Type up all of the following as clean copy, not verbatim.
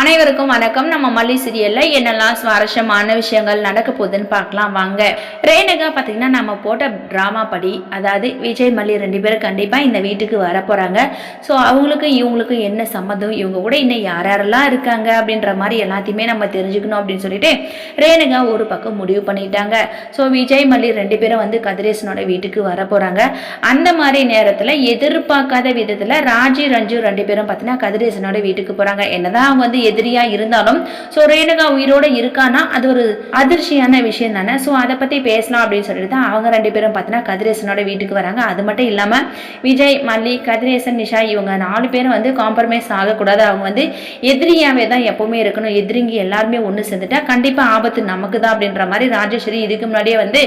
அனைவருக்கும் வணக்கம். நம்ம மல்லி சீரியல்ல என்னெல்லாம் சுவாரஸ்யமான விஷயங்கள் நடக்க போகுதுன்னு பார்க்கலாம் வாங்க. ரேணுகா பார்த்தீங்கன்னா நம்ம போட்ட ட்ராமா படி, அதாவது விஜய் மல்லி 2 பேரும் கண்டிப்பாக இந்த வீட்டுக்கு வர போகிறாங்க. ஸோ அவங்களுக்கு இவங்களுக்கு என்ன சம்மந்தம், இவங்க கூட இன்னும் யாரெல்லாம் இருக்காங்க அப்படின்ற மாதிரி எல்லாத்தையுமே நம்ம தெரிஞ்சுக்கணும் அப்படின்னு சொல்லிட்டு ரேணுகா ஒரு பக்கம் முடிவு பண்ணிட்டாங்க. ஸோ விஜய் மல்லி 2 பேரும் வந்து கதிரேசனோட வீட்டுக்கு வர போகிறாங்க. அந்த மாதிரி நேரத்தில் எதிர்பார்க்காத விதத்தில் ராஜி ரஞ்சு 2 பேரும் பார்த்தீங்கன்னா கதிரேசனோட வீட்டுக்கு போகிறாங்க. என்னதான் அவங்க வந்து எதிரியா இருந்தாலும் ஸோ ரேணுகா உயிரோட இருக்கானா அது ஒரு அதிர்ச்சியான விஷயம் தானே. ஸோ அதை பற்றி பேசலாம் அப்படின்னு சொல்லிட்டு தான் அவங்க 2 பேரும் பார்த்தீங்கன்னா கதிரேசனோட வீட்டுக்கு வராங்க. அது மட்டும் இல்லாமல் விஜய் மல்லி கதிரேசன் நிஷா இவங்க 4 பேரும் வந்து காம்ப்ரமைஸ் ஆகக்கூடாது. அவங்க வந்து எதிரியாவே தான் எப்பவுமே இருக்கணும். எதிரிங்க எல்லாருமே ஒன்று சேர்ந்துட்டா கண்டிப்பாக ஆபத்து நமக்கு தான் அப்படின்ற மாதிரி ராஜேஸ்வரி இதுக்கு முன்னாடியே வந்து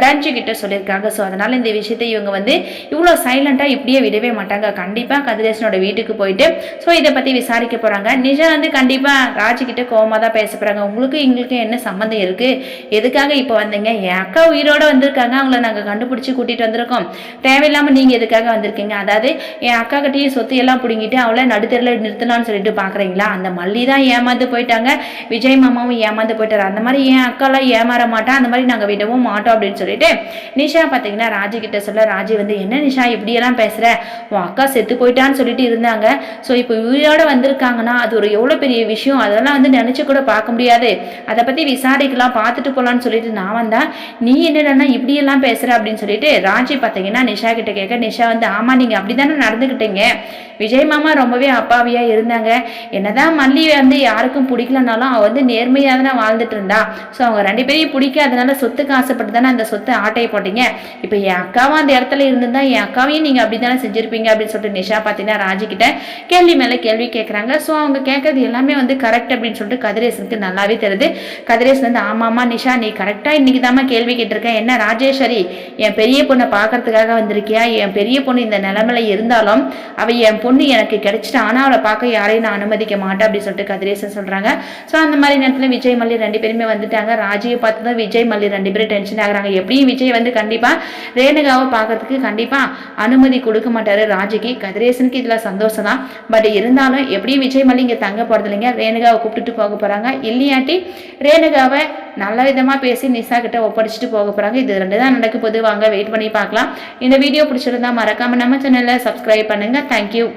ரஞ்சு கிட்ட சொல்லியிருக்காங்க. ஸோ அதனால இந்த விஷயத்தை இவங்க வந்து இவ்வளோ சைலண்டாக இப்படியே விடவே மாட்டாங்க. கண்டிப்பாக கதிரேசனோட வீட்டுக்கு போயிட்டு ஸோ இதை பற்றி விசாரிக்க போகிறாங்க. நிஷா வந்து கண்டிப்பாக ராஜிக்கிட்ட கோவமாக தான் பேச போகிறாங்க. உங்களுக்கு எங்களுக்கு என்ன சம்மந்தம் இருக்குது, எதுக்காக இப்போ வந்தீங்க, என் அக்கா உயிரோடு வந்திருக்காங்க, அவங்கள நாங்கள் கண்டுபிடிச்சி கூட்டிகிட்டு வந்திருக்கோம், தேவையில்லாமல் நீங்கள் எதுக்காக வந்திருக்கீங்க, அதாவது என் அக்கா கிட்டேயும் சொத்து எல்லாம் பிடிங்கிட்டு அவளை நடுத்தரில் நிறுத்தலான்னு சொல்லிட்டு பார்க்குறீங்களா, அந்த மல்லி தான் ஏமாந்து போயிட்டாங்க, விஜய் மாமாவும் ஏமாந்து போயிட்டார், அந்த மாதிரி என் அக்காலாம் ஏமாற மாட்டான், அந்த மாதிரி நாங்கள் விடவும் மாட்டோம் அப்படின்னு சொல்லிட்டு நிஷா பார்த்தீங்கன்னா ராஜி கிட்ட சொல்ல, ராஜி வந்து என்ன நிஷா இப்படியெல்லாம் பேசுகிற, உன் அக்கா செத்து போயிட்டான்னு சொல்லிட்டு இருந்தாங்க, ஸோ இப்போ உயிரோடு வந்திருக்காங்கன்னா அது ஒரு எவ்வளோ பெரிய விஷயம், அதெல்லாம் வந்து நினச்சி கூட பார்க்க முடியாது, அதை பற்றி விசாரிக்கலாம் பார்த்துட்டு போகலான்னு சொல்லிட்டு நான் வந்தா நீ என்னடா இப்படியெல்லாம் பேசுகிற அப்படின்னு சொல்லிட்டு ராஜி பார்த்தீங்கன்னா நிஷா கிட்ட கேட்க, நிஷா வந்து ஆமாம் நீங்கள் அப்படி தானே நடந்துக்கிட்டீங்க, விஜய் மாமா ரொம்பவே அப்பாவியாக இருந்தாங்க, என்னதான் மல்லி வந்து யாருக்கும் பிடிக்கலனாலும் அவள் வந்து நேர்மையாக தானே வாழ்ந்துட்டு இருந்தா, ஸோ அவங்க 2 பேரையும் பிடிக்காதனால சொத்துக்கு ஆசைப்பட்டு தானே அந்த சொத்தை ஆட்டையை போட்டீங்க, இப்போ என் அக்காவும் அந்த இடத்துல இருந்திருந்தா என் அக்காவையும் நீங்கள் அப்படி தானே செஞ்சுருப்பீங்க அப்படின்னு சொல்லிட்டு நிஷா பார்த்தீங்கன்னா ராஜி கிட்ட கேள்வி மேலே கேள்வி கேட்குறாங்க. ஸோ அவங்க கேட்கறது எல்லாமே வந்து கரெக்ட் அப்படின்னு சொல்லிட்டு கதிரேசனுக்கு நல்லாவே தெரியுது. கதிரேசன் வந்து ஆமாம்மா நிஷா நீ கரெக்டாக இன்னைக்கு தாம்மா கேள்வி கேட்டிருக்கேன், என்ன ராஜேஸ்வரி என் பெரிய பொண்ணை பார்க்கறதுக்காக வந்திருக்கியா, என் பெரிய பொண்ணு இந்த நிலைமையில இருந்தாலும் அவள் என் பொண்ணு எனக்கு கிடைச்சிட்டா, ஆனால் அவளை பார்க்க யாரையும் நான் அனுமதிக்க மாட்டேன் அப்படின்னு சொல்லிட்டு கதிரேசன் சொல்கிறாங்க. ஸோ அந்த மாதிரி நேரத்தில் விஜய் மல்லி 2 பேருமே வந்துட்டாங்க. ராஜியை பார்த்து தான் விஜய் மல்லி 2 பேரும் டென்ஷன் ஆகுறாங்க. எப்படியும் விஜய் வந்து கண்டிப்பாக ரேணுகாவை பார்க்கறதுக்கு கண்டிப்பாக அனுமதி கொடுக்க மாட்டார் ராஜிக்கு. கதிரேசனுக்கு இதில் சந்தோஷம் தான், பட் இருந்தாலும் எப்படியும் விஜய் மல்லி இங்கே தங்க போகிறது இல்லைங்க, ரேணுகாவை கூப்பிட்டுட்டு போக போகிறாங்க, இல்லையாட்டி ரேணுகாவை நல்ல விதமாக பேசி நிஷா கிட்ட ஒப்படைச்சிட்டு போக போகிறாங்க. இது 2 தான் நடக்க போது, வாங்க வெயிட் பண்ணி பார்க்கலாம். இந்த வீடியோ பிடிச்சிருந்தா மறக்காமல் நம்ம சேனலை சப்ஸ்கிரைப் பண்ணுங்கள். தேங்க்யூ.